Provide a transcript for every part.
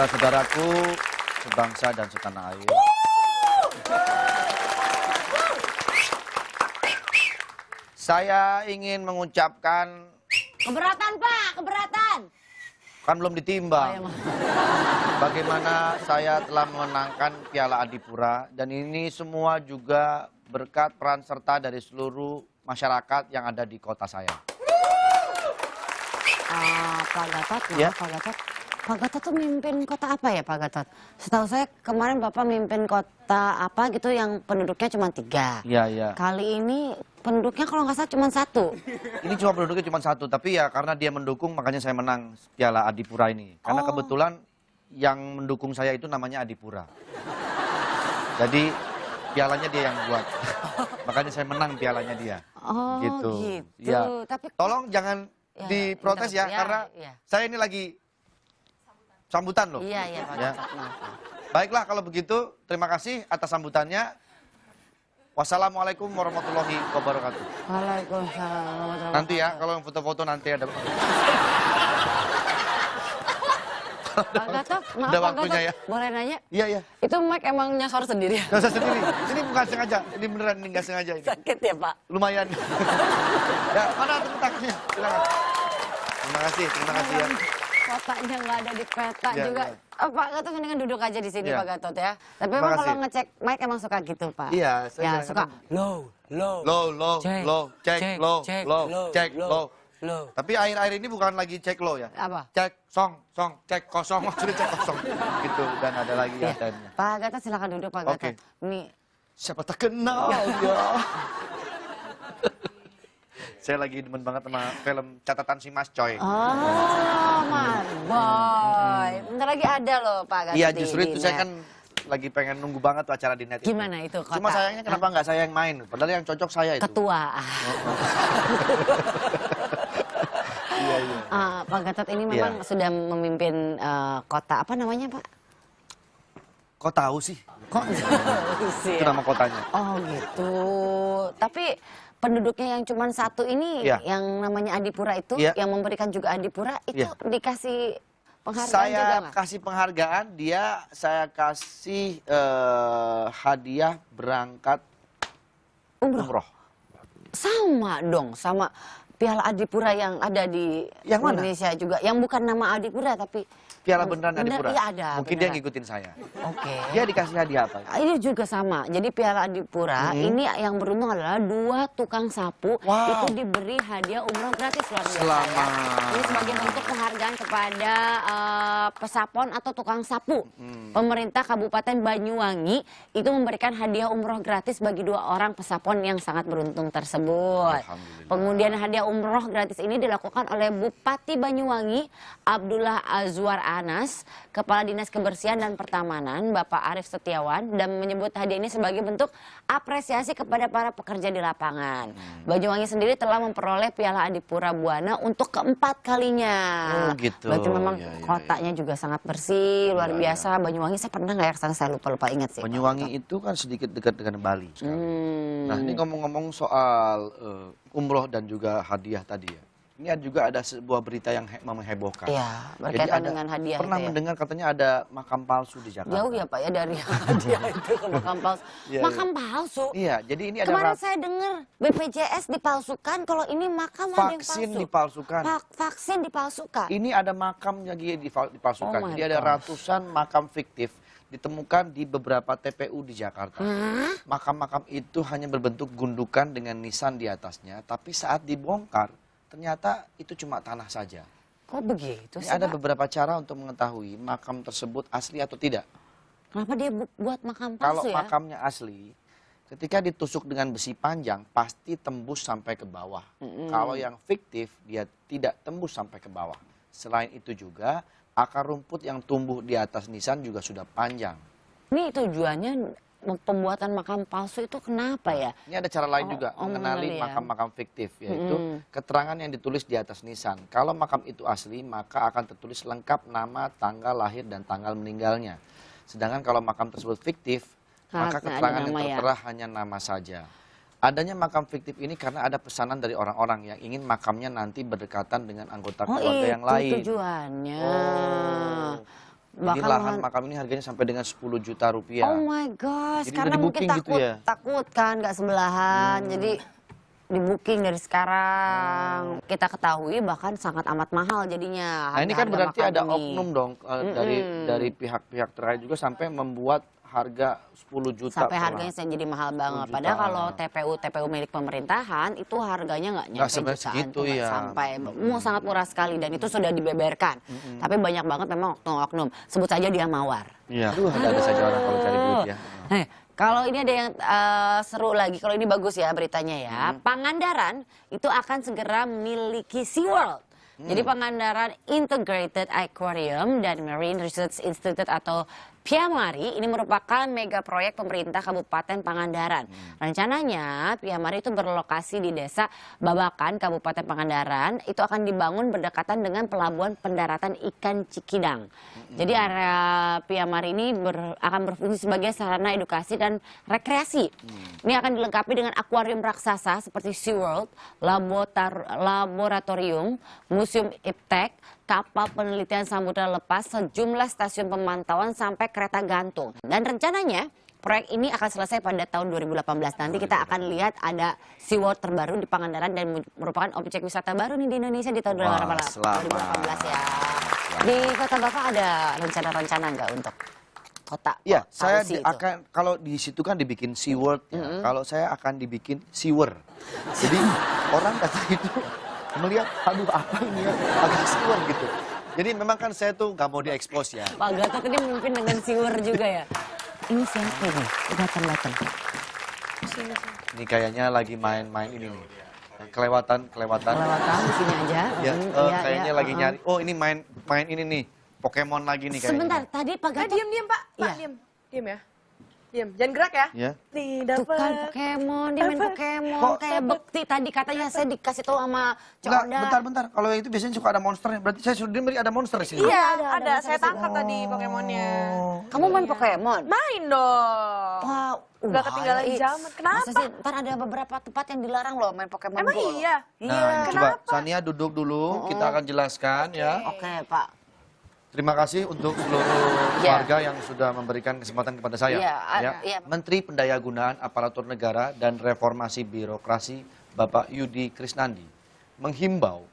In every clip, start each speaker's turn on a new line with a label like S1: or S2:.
S1: Saudara-saudaraku, sebangsa dan setanah air. Saya ingin mengucapkan...
S2: Keberatan, Pak, keberatan.
S1: Kan belum ditimbang. Bagaimana saya telah memenangkan Piala Adipura. Dan ini semua juga berkat peran serta dari seluruh masyarakat yang ada di kota saya.
S2: Pak Gatot,
S1: Ya?
S2: Pak Gatot tuh mimpin kota apa ya Pak Gatot? Setahu saya kemarin Bapak mimpin kota apa gitu yang penduduknya cuma 3.
S1: Iya, iya.
S2: Kali ini penduduknya kalau nggak salah cuma 1.
S1: Ini cuma penduduknya cuma 1, tapi ya karena dia mendukung makanya saya menang Piala Adipura ini. Karena kebetulan yang mendukung saya itu namanya Adipura. Jadi pialanya dia yang buat. Makanya saya menang pialanya dia.
S2: Oh gitu.
S1: Ya.
S2: Tapi
S1: Tolong jangan diprotes ya, karena saya ini lagi sambutan loh.
S2: Iya Pak
S1: Ya.
S2: Gatot. Maaf.
S1: Baiklah kalau begitu, terima kasih atas sambutannya. Wassalamualaikum warahmatullahi wabarakatuh.
S2: Waalaikumsalam.
S1: Nanti ya, kalau yang foto-foto nanti ada.
S2: Pak Gatot, maaf
S1: Udah
S2: Pak
S1: waktunya
S2: Gatot,
S1: ya.
S2: boleh nanya?
S1: Iya, iya.
S2: Itu mic emang nyasar sendiri?
S1: Gak usah sendiri. Ini bukan sengaja. Ini beneran, ini gak sengaja ini.
S2: Sakit ya Pak?
S1: Lumayan. Ya, mana tepuk tangannya? Silakan. Terima kasih ya.
S2: Kotanya nggak ada di peta
S1: Ya,
S2: juga.
S1: ya.
S2: Pak Gatot mendingan duduk aja di sini
S1: Ya.
S2: Pak Gatot ya. Tapi
S1: Terima
S2: memang kalau
S1: kasih.
S2: ngecek mic emang suka gitu Pak.
S1: Iya, saya
S2: Ya
S1: kadang-kadang-
S2: suka low,
S1: Cek, low. Tapi akhir-akhir ini bukan lagi cek low ya.
S2: Apa?
S1: Cek, song, cek kosong, maksudnya cek kosong. Gitu, dan ada lagi
S2: Ya.
S1: atennya.
S2: Pak Gatot silakan duduk Pak
S1: Oke.
S2: Gatot. Nih,
S1: Siapa tak kenal ya. Saya lagi demen banget sama film Catatan Si Mas Coy.
S2: Mas Boy. Bentar lagi ada loh Pak Gatot.
S1: Iya,
S2: di
S1: justru itu
S2: net.
S1: saya kan lagi pengen nunggu banget tuh acara di net.
S2: Gimana itu kota?
S1: Cuma sayangnya kenapa nggak saya yang main? Padahal yang cocok saya itu.
S2: Ketua.
S1: Iya, iya.
S2: Pak Gatot ini memang sudah memimpin kota apa namanya Pak?
S1: Kok tahu sih?
S2: Kok sih?
S1: Itu nama kotanya.
S2: Oh gitu. Tapi penduduknya yang cuma 1 ini,
S1: Iya.
S2: yang namanya Adipura itu,
S1: Iya.
S2: yang memberikan juga Adipura, itu
S1: Iya.
S2: dikasih penghargaan
S1: Saya
S2: juga nggak?
S1: kasih penghargaan, saya kasih hadiah berangkat umroh.
S2: Sama dong, sama Piala Adipura yang ada di
S1: Yang mana?
S2: Indonesia juga. Yang bukan nama Adipura tapi...
S1: Piala beneran Adipura.
S2: Iya ada.
S1: Mungkin dia ngikutin saya.
S2: Oke.
S1: Dia dikasih hadiah apa?
S2: Ini juga sama. Jadi Piala Adipura ini yang beruntung adalah 2 tukang sapu itu diberi hadiah umroh gratis luar biasa.
S1: Selamat.
S2: Ya. Ini sebagai bentuk penghargaan kepada pesapon atau tukang sapu. Pemerintah Kabupaten Banyuwangi itu memberikan hadiah umroh gratis bagi 2 orang pesapon yang sangat beruntung tersebut.
S1: Alhamdulillah.
S2: Pengundian hadiah umroh gratis ini dilakukan oleh Bupati Banyuwangi Abdullah Azwar Anas, Kepala Dinas Kebersihan dan Pertamanan Bapak Arief Setiawan, dan menyebut hadiah ini sebagai bentuk apresiasi kepada para pekerja di lapangan. Banyuwangi sendiri telah memperoleh Piala Adipura Buana untuk keempat kalinya.
S1: Oh gitu.
S2: Berarti memang
S1: Ya, ya,
S2: kotanya juga sangat bersih, luar
S1: Ya,
S2: biasa. Banyuwangi saya pernah nggak ya kesana, saya lupa ingat sih.
S1: Banyuwangi itu kan sedikit dekat dengan Bali sekarang. Nah,
S2: Hmm.
S1: ini ngomong-ngomong soal umroh dan juga hadiah tadi ya. Ini juga ada sebuah berita yang menghebohkan.
S2: Iya,
S1: Jadi
S2: berkaitan dengan hadiah
S1: pernah
S2: itu ya.
S1: mendengar katanya ada makam palsu di Jakarta.
S2: Jauh ya Pak ya dari hadiah itu ke makam palsu.
S1: Iya,
S2: Makam palsu?
S1: Iya, jadi ini ada
S2: Kemarin saya dengar BPJS dipalsukan, kalau ini makam ada yang
S1: vaksin
S2: palsu.
S1: dipalsukan.
S2: Vaksin dipalsukan.
S1: Ini ada makam yang dipalsukan.
S2: Oh my
S1: Jadi ada
S2: God.
S1: ratusan makam fiktif ditemukan di beberapa TPU di Jakarta.
S2: Hah?
S1: Makam-makam itu hanya berbentuk gundukan dengan nisan di atasnya, tapi saat dibongkar ternyata itu cuma tanah saja.
S2: Kok begitu
S1: Ini
S2: sih
S1: ada
S2: Pak?
S1: beberapa cara untuk mengetahui makam tersebut asli atau tidak.
S2: Kenapa dia buat makam
S1: Kalau
S2: palsu ya?
S1: makamnya asli, ketika ditusuk dengan besi panjang pasti tembus sampai ke bawah. Kalau yang fiktif dia tidak tembus sampai ke bawah. Selain itu juga akar rumput yang tumbuh di atas nisan juga sudah panjang.
S2: Ini tujuannya pembuatan makam palsu itu kenapa ya?
S1: Ini ada cara lain
S2: Oh,
S1: juga
S2: oh,
S1: mengenali
S2: mengenali ya.
S1: makam-makam fiktif, yaitu keterangan yang ditulis di atas nisan. Kalau makam itu asli, maka akan tertulis lengkap nama, tanggal lahir, dan tanggal meninggalnya. Sedangkan kalau makam tersebut fiktif, maka
S2: Harusnya ada
S1: keterangan yang
S2: nama ya.
S1: tertera hanya nama saja. Adanya makam fiktif ini karena ada pesanan dari orang-orang yang ingin makamnya nanti berdekatan dengan anggota keluarga yang lain.
S2: Tujuannya.
S1: Oh. Jadi lahan makam ini harganya sampai dengan 10 juta rupiah.
S2: Oh my gosh,
S1: Jadi
S2: karena
S1: udah
S2: mungkin
S1: di-booking gitu ya?
S2: takut kan nggak sebelahan, jadi di booking dari sekarang. Kita ketahui bahkan sangat amat mahal jadinya.
S1: Nah ini kan
S2: harga-harga
S1: berarti
S2: makam
S1: ada
S2: ini.
S1: oknum dong dari pihak-pihak terkait juga sampai membuat harga 10 juta.
S2: Sampai
S1: per
S2: harganya
S1: lahan.
S2: jadi mahal banget.
S1: 10
S2: Padahal
S1: juta.
S2: kalau TPU milik pemerintahan itu harganya nggak nyampe
S1: sampai
S2: jutaan,
S1: segitu
S2: tuh, nggak
S1: ya.
S2: sampai. Sangat murah sekali dan itu sudah dibeberkan. Tapi banyak banget memang oknum-oknum. Sebut saja dia mawar.
S1: Iya, ada saja orang kalau cari duit ya.
S2: Kalau ini ada yang seru lagi, kalau ini bagus ya beritanya ya. Pangandaran itu akan segera memiliki SeaWorld. Jadi Pangandaran Integrated Aquarium dan Marine Research Institute atau PIAMARI ini merupakan mega proyek pemerintah Kabupaten Pangandaran. Rencananya PIAMARI itu berlokasi di Desa Babakan, Kabupaten Pangandaran. Itu akan dibangun berdekatan dengan Pelabuhan Pendaratan Ikan Cikidang. Jadi area PIAMARI ini akan berfungsi sebagai sarana edukasi dan rekreasi. Ini akan dilengkapi dengan akuarium raksasa seperti SeaWorld, laboratorium, museum iptek, kapal penelitian samudera lepas, sejumlah stasiun pemantauan sampai kereta gantung. Dan rencananya proyek ini akan selesai pada tahun 2018. Nanti kita akan lihat ada SeaWorld terbaru di Pangandaran dan merupakan objek wisata baru nih di Indonesia di tahun 2018 ya. Di kota Bapak ada rencana-rencana nggak untuk kota?
S1: Iya, saya
S2: Tausi itu?
S1: akan kalau di situ kan dibikin SeaWorld ya. Kalau saya akan dibikin Seawer. Jadi orang kata itu melihat, aduh apa ini ya, agak SeaWor gitu. Jadi memang kan saya tuh nggak mau diekspos ya.
S2: Pak Gatot ini memimpin dengan SeaWorld juga ya. Ini siapa ini? Datang.
S1: Ini kayaknya lagi main-main ini nih. Kelewatan.
S2: Kelewatan di sini aja.
S1: Ya,
S2: Iya,
S1: kayaknya
S2: iya,
S1: lagi nyari. Oh ini main ini nih. Pokemon lagi nih kayaknya.
S2: Sebentar, tadi Pak Gatot.
S3: Diam Pak. Pak,
S2: Iya.
S3: diam ya. Diam, jangan gerak ya.
S1: Ya.
S3: Tidak
S2: Tuh kan Pokemon, dia main Pokemon.
S1: Kok-
S2: Kayak Bekti tadi katanya saya dikasih tahu sama
S1: Enggak,
S2: Coda.
S1: bentar. Kalau itu biasanya suka ada monsternya. Berarti saya sudah beri ada monster di sini.
S3: Iya,
S2: ada.
S3: ada. Saya tangkap tadi Pokemonnya.
S2: Kamu main Pokemon?
S3: Main dong.
S2: Wah,
S3: Nggak ketinggalan
S2: ih.
S3: zaman. Kenapa?
S2: Masa sih, ntar ada beberapa tempat yang dilarang loh main Pokemon
S3: Emang
S2: Go.
S3: iya?
S2: Iya.
S1: Nah, coba
S3: Kenapa?
S1: Sania duduk dulu, kita akan jelaskan ya.
S2: Oke, Pak.
S1: Terima kasih untuk seluruh
S2: Iya.
S1: warga yang sudah memberikan kesempatan kepada saya.
S2: Iya, iya.
S1: Menteri Pendayagunaan Aparatur Negara dan Reformasi Birokrasi Bapak Yudi Krisnandi menghimbau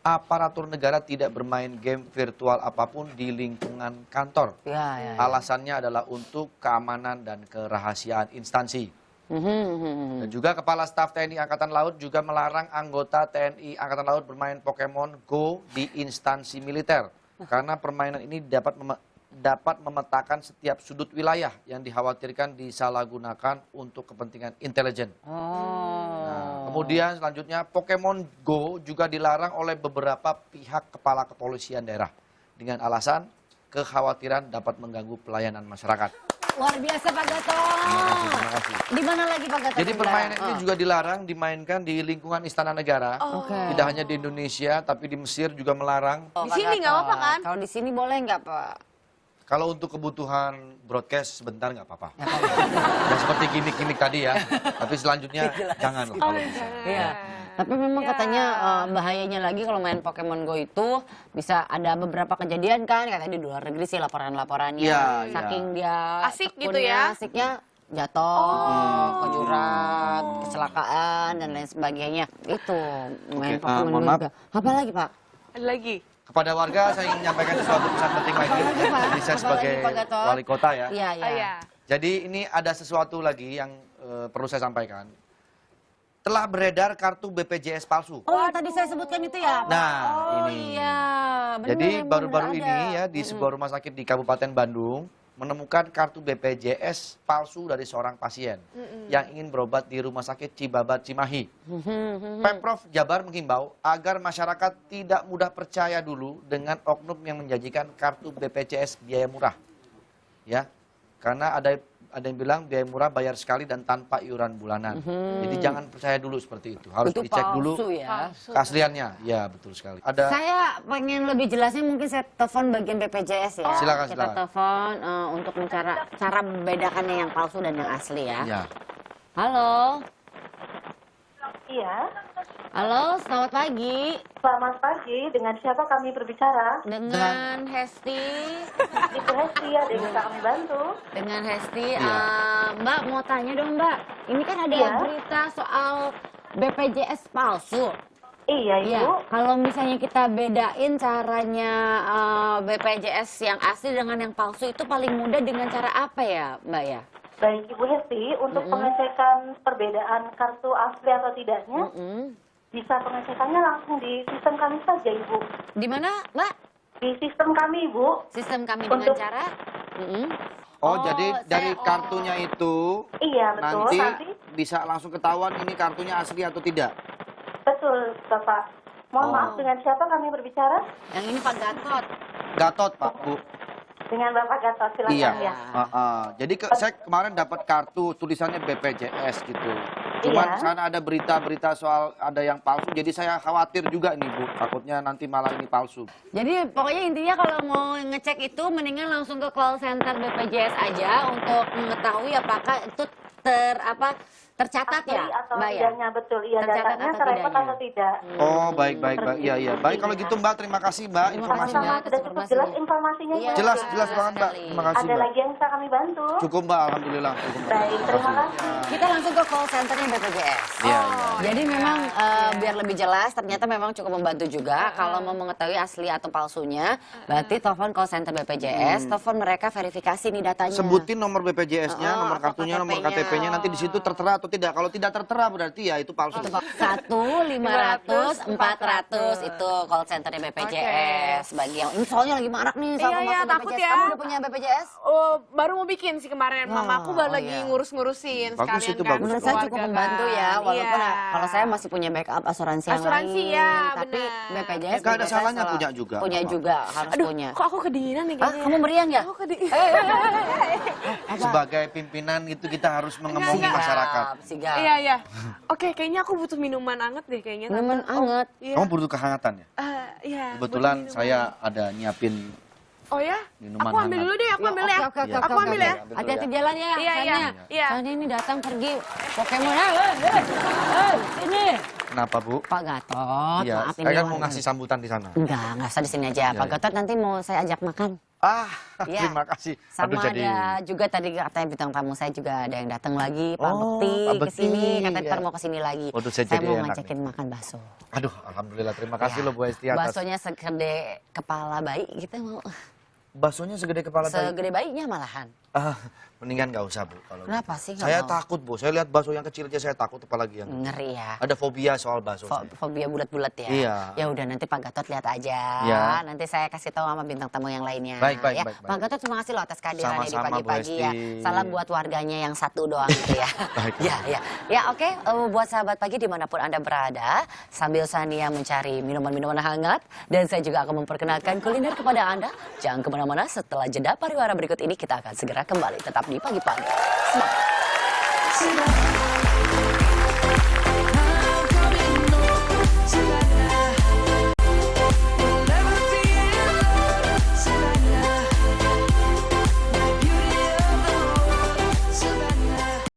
S1: aparatur negara tidak bermain game virtual apapun di lingkungan kantor.
S2: Iya.
S1: Alasannya adalah untuk keamanan dan kerahasiaan instansi. Dan juga Kepala Staf TNI Angkatan Laut juga melarang anggota TNI Angkatan Laut bermain Pokemon Go di instansi militer. Karena permainan ini dapat memetakan setiap sudut wilayah yang dikhawatirkan disalahgunakan untuk kepentingan intelijen. Nah, kemudian selanjutnya Pokemon Go juga dilarang oleh beberapa pihak kepala kepolisian daerah. Dengan alasan kekhawatiran dapat mengganggu pelayanan masyarakat.
S2: Luar biasa Pak Gatot.
S1: Terima kasih.
S2: Di mana lagi Pak Gatot?
S1: Jadi
S2: yang
S1: permainan
S2: dilarang?
S1: ini juga dilarang dimainkan di lingkungan Istana Negara.
S2: Oke.
S1: Tidak hanya di Indonesia, tapi di Mesir juga melarang.
S2: Oh,
S3: Di
S2: Pak
S3: sini nggak
S2: Gatot.
S3: apa-apa kan?
S2: Kalau di sini boleh nggak Pak?
S1: Kalau untuk kebutuhan broadcast sebentar nggak apa-apa. Ya seperti gimmick-gimmick tadi ya. Tapi selanjutnya jangan lah kalau bisa.
S2: Iya. Tapi memang
S3: Ya.
S2: katanya bahayanya lagi kalau main Pokemon Go itu bisa ada beberapa kejadian kan, katanya di luar negeri sih laporan-laporannya.
S1: Iya, iya.
S2: Saking dia
S3: Asik gitu
S2: tekunnya,
S3: ya?
S2: asiknya jatuh, ke jurang, kecelakaan dan lain sebagainya. Itu main
S1: Oke,
S2: Pokemon
S1: mohon
S2: Go
S1: maaf.
S2: juga. Apa lagi Pak?
S3: Ada lagi.
S1: Kepada warga saya ingin menyampaikan sesuatu pesan penting lagi.
S2: Apalagi, Pak?
S1: Jadi saya
S2: Apalagi,
S1: sebagai
S2: Pak Gatot?
S1: wali kota ya.
S2: Iya, iya.
S3: Oh iya.
S1: Jadi ini ada sesuatu lagi yang perlu saya sampaikan. Telah beredar kartu BPJS palsu.
S2: Oh, yang tadi saya sebutkan itu ya? Pak?
S1: Nah,
S2: oh,
S1: ini.
S2: iya. Bener,
S1: Jadi
S2: bener
S1: baru-baru
S2: ada.
S1: ini ya di sebuah rumah sakit di Kabupaten Bandung menemukan kartu BPJS palsu dari seorang pasien yang ingin berobat di Rumah Sakit Cibabat Cimahi. Pemprov Jabar menghimbau agar masyarakat tidak mudah percaya dulu dengan oknum yang menjanjikan kartu BPJS biaya murah. Ya. Karena ada yang bilang biaya murah bayar sekali dan tanpa iuran bulanan. Jadi jangan percaya dulu seperti itu. Harus
S2: Itu
S1: dicek dulu
S2: palsu ya?
S1: keasliannya. Ya, betul sekali. Ada
S2: Saya pengen lebih jelasnya mungkin saya telepon bagian BPJS ya.
S1: Silakan,
S2: Kita
S1: silakan.
S2: telepon untuk cara membedakannya yang palsu dan yang asli ya.
S1: ya.
S2: Halo.
S4: Iya,
S2: Halo, selamat pagi.
S4: Selamat pagi, dengan siapa kami berbicara?
S2: Dengan Hesti.
S4: Ibu Hesti, ada yang bisa kami bantu?
S2: Dengan Hesti,
S1: Iya.
S2: Mbak mau tanya dong Mbak. Ini kan ada
S4: Iya.
S2: berita soal BPJS palsu.
S4: Iya,
S2: Iya,
S4: Ibu.
S2: kalau misalnya kita bedain caranya BPJS yang asli dengan yang palsu itu paling mudah dengan cara apa ya Mbak ya?
S4: Baik, Ibu Hesti, untuk pengecekan perbedaan kartu asli atau tidaknya, bisa pengecekannya langsung di sistem kami saja, Ibu.
S2: Di mana Mbak?
S4: Di sistem kami, Ibu.
S2: Sistem kami dengan
S4: Untuk-
S2: cara?
S1: Oh, jadi dari
S2: saya-
S1: kartunya itu
S4: Iya, betul.
S1: nanti bisa langsung ketahuan ini kartunya asli atau tidak?
S4: Betul, Bapak. Mohon
S1: Oh.
S4: maaf, dengan siapa kami berbicara?
S2: Yang ini Pak Gatot.
S1: Gatot, Pak, Bu.
S4: Dengan Bapak Gatot, silakan
S1: Iya.
S4: ya.
S1: Jadi saya kemarin dapat kartu tulisannya BPJS gitu. Cuman
S4: Iya.
S1: sana ada berita-berita soal ada yang palsu, jadi saya khawatir juga nih Bu. Takutnya nanti malah ini palsu.
S2: Jadi pokoknya intinya kalau mau ngecek itu mendingan langsung ke call center BPJS aja untuk mengetahui apakah itu tercatat
S4: Asli
S2: ya,
S4: atau
S2: Mbak ya?
S4: tidaknya, betul. Iya,
S2: Tercatat
S4: datanya
S2: atau
S4: terepot
S2: tidaknya?
S4: atau tidak.
S1: Oh, baik. Iya, iya. Baik kalau gitu Mbak, terima kasih Mbak
S2: Terima kasih,
S1: informasinya.
S2: Mbak.
S4: Sama, sudah cukup jelas informasinya,
S2: Iya,
S4: Ibu.
S1: Jelas
S2: jelas
S1: banget Mbak.
S2: sekali.
S1: Terima kasih
S4: Ada
S1: Mbak.
S4: lagi yang bisa kami bantu?
S1: Cukup Mbak, alhamdulillah. Cukup, Mbak.
S4: Baik, terima kasih.
S2: Kita langsung ke call centernya BPJS.
S1: Iya,
S2: Jadi memang biar lebih jelas ternyata memang cukup membantu juga kalau mau mengetahui asli atau palsunya berarti telepon call center BPJS, telepon mereka verifikasi nih datanya.
S1: Sebutin nomor BPJS-nya, nomor
S2: atau
S1: kartunya, nomor
S2: KTP-nya.
S1: KTP-nya, nanti di situ tertera atau tidak. Kalau tidak tertera berarti ya itu palsu.
S2: 1-500-400 itu call centernya BPJS. Bagi yang ini soalnya lagi marak nih soal
S3: Iya, iya,
S2: masuk
S3: takut
S2: BPJS.
S3: ya.
S2: Kamu udah punya BPJS?
S3: Oh, baru mau bikin sih kemarin. Mama aku baru
S2: Oh,
S3: lagi
S2: iya.
S3: ngurus-ngurusin
S1: Bagus
S3: sekalian
S1: itu,
S3: kan.
S1: bagus.
S2: Menurut saya cukup
S3: keluarga
S2: membantu
S3: kan.
S2: ya, walaupun
S3: Iya.
S2: kalau saya masih punya backup asuransi yang
S3: Asuransi,
S2: lain.
S3: ya,
S2: Tapi
S3: benar.
S2: BPJS
S1: Nggak ada
S2: BPJS
S1: salahnya
S2: kalau-
S1: punya juga.
S2: Punya
S1: Apa?
S2: juga, harus
S3: Aduh,
S2: punya.
S3: kok aku kedinginan nih
S2: Hah,
S3: kayaknya.
S2: kamu meriang ya?
S3: Aku kedinginan.
S1: Sebagai pimpinan itu kita harus mengemudi
S3: Enggak.
S1: masyarakat.
S2: Sigap.
S3: Iya, iya. Oke, kayaknya aku butuh minuman anget deh kayaknya. Tante.
S2: Minuman anget.
S3: Iya.
S1: Kamu butuh kehangatan ya?
S3: Iya.
S1: Kebetulan
S3: butuh
S1: saya
S3: minuman.
S1: ada nyiapin
S3: Oh ya?
S1: minuman
S3: Aku ambil
S1: hangat.
S3: dulu deh, aku ambil ya.
S2: Oke, oke,
S3: Aku
S2: oke,
S3: ambil
S2: oke.
S3: ya.
S1: Ambil dulu
S2: Hati-hati
S1: ya.
S2: jalan ya.
S3: Iya, iya,
S2: Sania.
S3: iya.
S2: Soalnya ini datang pergi Pokemon. Sini.
S1: Kenapa Bu?
S2: Pak Gatot,
S1: Iya,
S2: maaf ini
S1: saya kan mau
S2: warna.
S1: ngasih sambutan di sana.
S2: Enggak usah di sini aja.
S1: Iya,
S2: Pak
S1: iya.
S2: Gatot nanti mau saya ajak makan.
S1: Ah,
S2: Iya.
S1: terima kasih.
S2: Sama
S1: Aduh, jadi
S2: ada juga tadi katanya bintang tamu saya juga ada yang datang lagi, Pak
S1: Oh,
S2: Bekti
S1: Pak
S2: ke sini,
S1: Bekti,
S2: katanya
S1: ya.
S2: ntar mau ke sini lagi.
S1: Waduh, saya
S2: saya
S1: jadi
S2: mau
S1: enak
S2: ngajakin makan bakso.
S1: Aduh, alhamdulillah terima kasih
S2: Ya,
S1: loh Bu Esti atas.
S2: baksonya segede kepala bayi kita mau.
S1: Baksonya segede kepala bayi.
S2: Segede bayinya malahan.
S1: Ah, mendingan nggak usah Bu kalau
S2: Kenapa
S1: gitu.
S2: sih nggak
S1: Saya
S2: mau?
S1: takut Bu, saya lihat bakso yang kecil aja saya takut apalagi yang
S2: Ngeri ya.
S1: ada fobia soal bakso. saya.
S2: Fobia bulat-bulat ya.
S1: Iya.
S2: Ya udah nanti Pak Gatot lihat aja.
S1: Ya.
S2: Nanti saya kasih tahu sama bintang tamu yang lainnya.
S1: Baik, baik,
S2: ya.
S1: baik, baik.
S2: Pak Gatot terima kasih loh atas kehadirannya di
S1: Sama-sama, Bu
S2: pagi-pagi ya.
S1: Esti.
S2: Salam buat warganya yang satu doang gitu ya.
S1: Baik.
S2: Ya, ya. Ya oke, buat sahabat pagi dimanapun Anda berada, sambil Sania mencari minuman-minuman hangat, dan saya juga akan memperkenalkan kuliner kepada Anda. Jangan kemana-mana, setelah jeda pariwara berikut ini kita akan segera kembali. Tetap di pagi-pagi. Semangat.